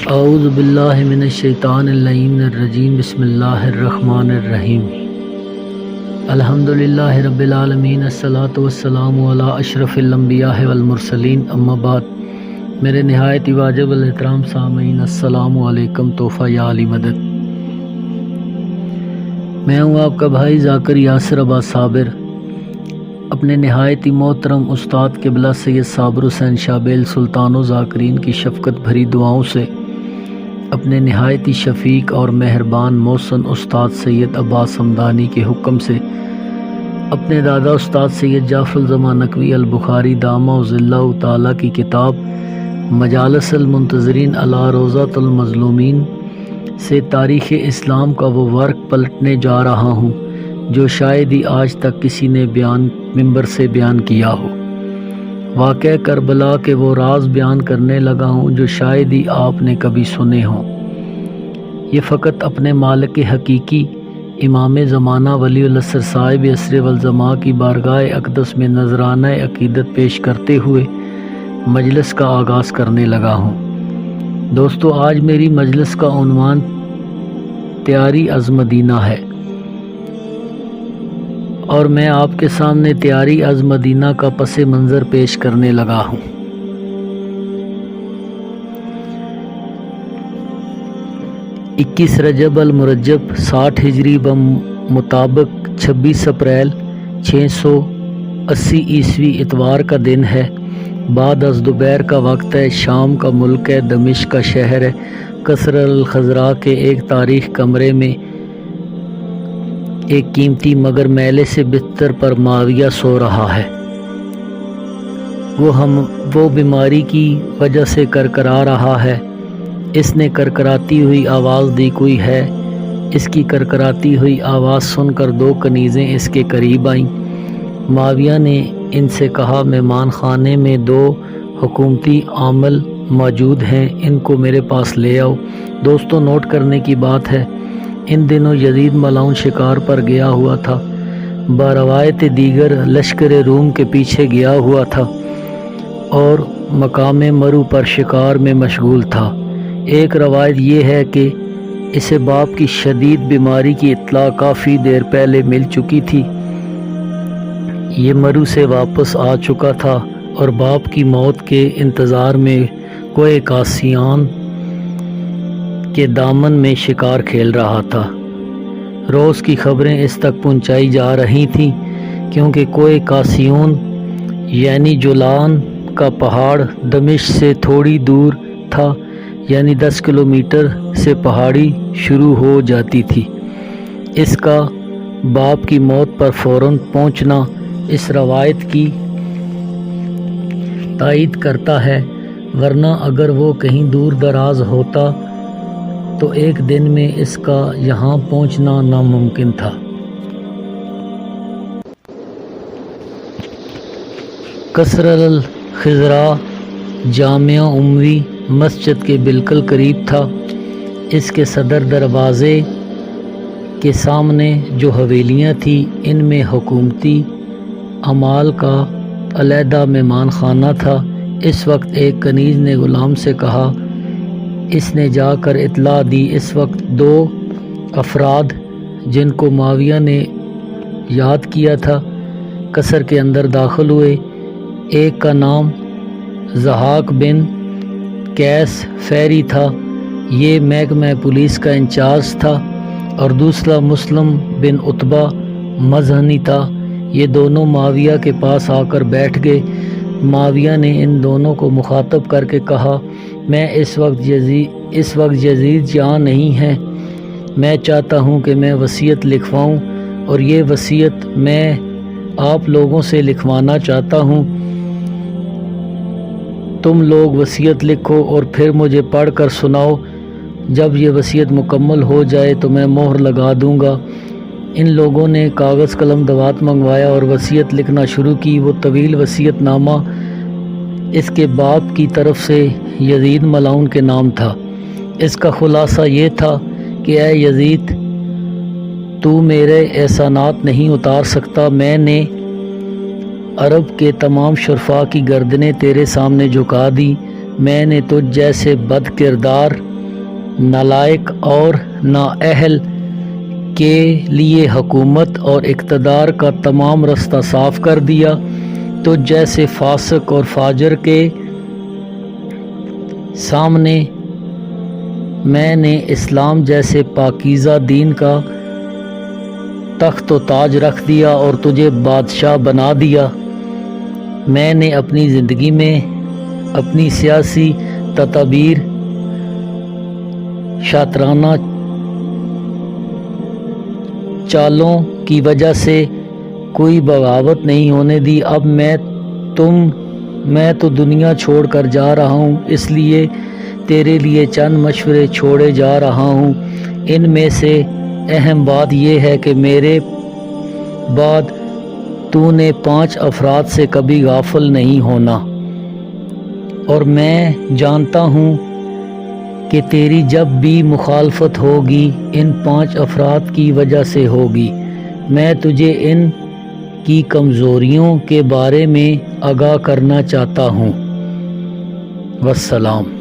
اعوذ باللہ من الشیطان اللعین الرجیم بسم اللہ الرحمن الرحیم الحمدللہ رب العالمین الصلاۃ والسلام علی اشرف الانبیاء والمرسلین اما بعد۔ میرے نہایت واجب الاحترام سامعین، السلام علیکم۔ تحفہ یا علی مدد۔ میں ہوں آپ کا بھائی ذاکر یاسر عباس صابر، اپنے نہایت ہی محترم استاد قبلہ سید صابر حسین شابیل سلطان و ذاکرین کی شفقت بھری دعاؤں سے اپنے نہایت ہی شفیق اور مہربان محسن استاد سید عباس حمدانی کے حکم سے اپنے دادا استاد سید جعفر الزمان نقوی البخاری دامہ ذلہ تعالیٰ کی کتاب مجالس المنتظرین علی روضۃ المظلومین سے تاریخ اسلام کا وہ ورق پلٹنے جا رہا ہوں جو شاید ہی آج تک کسی نے ممبر سے بیان کیا ہو۔ واقعہ کربلا کے وہ راز بیان کرنے لگا ہوں جو شاید ہی آپ نے کبھی سنے ہوں۔ یہ فقط اپنے مالک حقیقی امام زمانہ ولی العصر صاحب عصر والزماں کی بارگاہ اقدس میں نذرانہ عقیدت پیش کرتے ہوئے مجلس کا آغاز کرنے لگا ہوں۔ دوستو، آج میری مجلس کا عنوان تیاری از مدینہ ہے اور میں آپ کے سامنے تیاری از مدینہ کا پس منظر پیش کرنے لگا ہوں۔ اکیس رجب المرجب 60 ہجری مطابق 26 اپریل 680 عیسوی اتوار کا دن ہے۔ بعد از دوپہر کا وقت ہے۔ شام کا ملک ہے، دمشق کا شہر ہے۔ قصر الخضراء کے ایک تاریخ کمرے میں ایک قیمتی مگر میلے سے بستر پر معاویہ سو رہا ہے۔ وہ بیماری کی وجہ سے کرکرا رہا ہے۔ اس نے کرکراتی ہوئی آواز دی، کوئی ہے؟ اس کی کرکراتی ہوئی آواز سن کر 2 کنیزیں اس کے قریب آئیں۔ معاویہ نے ان سے کہا، مہمان خانے میں 2 حکومتی عامل موجود ہیں، ان کو میرے پاس لے آؤ۔ دوستو، نوٹ کرنے کی بات ہے، ان دنوں یزید ملعون شکار پر گیا ہوا تھا، بروایت دیگر لشکر روم کے پیچھے گیا ہوا تھا اور مقام مرو پر شکار میں مشغول تھا۔ ایک روایت یہ ہے کہ اسے باپ کی شدید بیماری کی اطلاع کافی دیر پہلے مل چکی تھی۔ یہ مرو سے واپس آ چکا تھا اور باپ کی موت کے انتظار میں کوہ کاسیان کے دامن میں شکار کھیل رہا تھا۔ روز کی خبریں اس تک پہنچائی جا رہی تھیں کیونکہ کوہ کاسیون یعنی جولان کا پہاڑ دمشق سے تھوڑی دور تھا، یعنی 10 کلومیٹر سے پہاڑی شروع ہو جاتی تھی۔ اس کا باپ کی موت پر فوراً پہنچنا اس روایت کی تائید کرتا ہے، ورنہ اگر وہ کہیں دور دراز ہوتا تو ایک دن میں اس کا یہاں پہنچنا ناممکن تھا۔ قصر الخضراء جامعہ اموی مسجد کے بالکل قریب تھا۔ اس کے صدر دروازے کے سامنے جو حویلیاں تھیں، ان میں حکومتی اعمال کا علیحدہ مہمان خانہ تھا۔ اس وقت ایک کنیز نے غلام سے کہا، اس نے جا کر اطلاع دی۔ اس وقت 2 افراد جن کو معاویہ نے یاد کیا تھا قصر کے اندر داخل ہوئے۔ ایک کا نام ضحاک بن قیس فہری تھا، یہ محکمہ پولیس کا انچارج تھا، اور دوسرا مسلم بن عتبہ مزہنی تھا۔ یہ دونوں معاویہ کے پاس آ کر بیٹھ گئے۔ معاویہ نے ان دونوں کو مخاطب کر کے کہا، میں اس وقت یزید یہاں نہیں ہے، میں چاہتا ہوں کہ میں وصیت لکھواؤں، اور یہ وصیت میں آپ لوگوں سے لکھوانا چاہتا ہوں۔ تم لوگ وصیت لکھو اور پھر مجھے پڑھ کر سناؤ۔ جب یہ وصیت مکمل ہو جائے تو میں مہر لگا دوں گا۔ ان لوگوں نے کاغذ قلم دوات منگوایا اور وصیت لکھنا شروع کی۔ وہ طویل وصیت نامہ اس کے باپ کی طرف سے یزید ملعون کے نام تھا۔ اس کا خلاصہ یہ تھا کہ اے یزید، تو میرے احسانات نہیں اتار سکتا۔ میں نے عرب کے تمام شرفاء کی گردنیں تیرے سامنے جھکا دی۔ میں نے تجھ جیسے بد کردار نالائق اور نااہل کے لیے حکومت اور اقتدار کا تمام رستہ صاف کر دیا، تو جیسے فاسق اور فاجر کے سامنے میں نے اسلام جیسے پاکیزہ دین کا تخت و تاج رکھ دیا اور تجھے بادشاہ بنا دیا۔ میں نے اپنی زندگی میں اپنی سیاسی تدابیر شاطرانہ چالوں کی وجہ سے کوئی بغاوت نہیں ہونے دی۔ اب میں تو دنیا چھوڑ کر جا رہا ہوں، اس لیے تیرے لیے چند مشورے چھوڑے جا رہا ہوں۔ ان میں سے اہم بات یہ ہے کہ میرے بعد تو نے 5 افراد سے کبھی غافل نہیں ہونا، اور میں جانتا ہوں کہ تیری جب بھی مخالفت ہوگی ان 5 افراد کی وجہ سے ہوگی۔ میں تجھے ان کی کمزوریوں کے بارے میں آگاہ کرنا چاہتا ہوں۔ والسلام۔